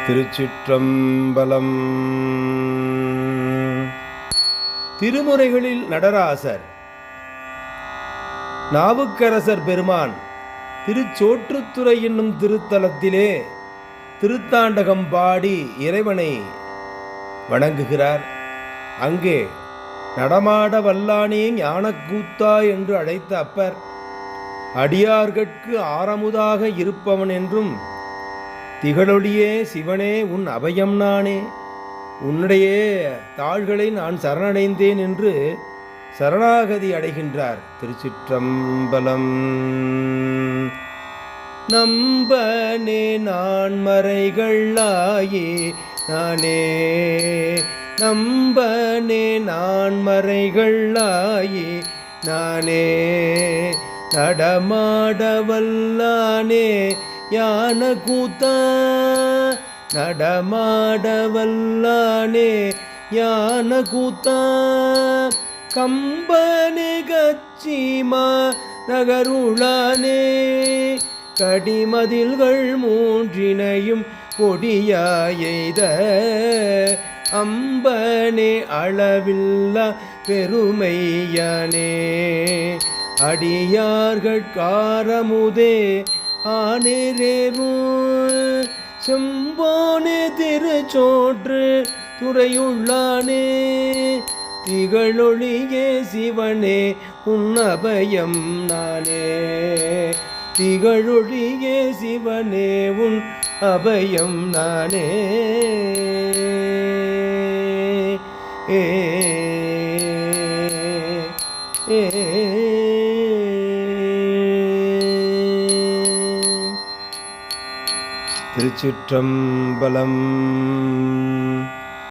திருச்சிற்றம்பலம். திருமுறைகளில் நடராசர். நாவுக்கரசர் பெருமான் திருச்சோற்றுத்துறை என்னும் திருத்தலத்திலே திருத்தாண்டகம் பாடி இறைவனை வணங்குகிறார். அங்கே நடமாட வல்லானே ஞானக்கூத்தா என்று அழைத்த அப்பர், அடியார்கட்கு ஆரமுதாக இருப்பவன் என்றும், திகழொளியே சிவனே உன் அபயம் நானே, உன்னுடைய தாள்களை நான் சரணடைந்தேன் என்று சரணாகதி அடைகின்றார். திருச்சிற்றம்பலம். நம்பனே நான் மறைகளாயே நானே, நம்பனே நான் மறைகளாயே நானே, நடமாடவல்லானே யான கூத்தா, நடமாடவல்லானே யான கூத்தா, கம்பனே கச்சிமா நகருளானே, கடிமதில்கள் மூன்றினையும் கொடியாயெய்த அம்பனே அளவில்லா பெருமையானே, அடியார்கட்காரமுதே ஆனேரேரும் செம்போனே திருச்சோற்று துறையுள்ளானே, திகழொளியே சிவனே உன் அபயம் நானே, திகழொளியே சிவனே உன் அபயம் நானே. ஏ ஏ திருச்சிற்றம்பலம்.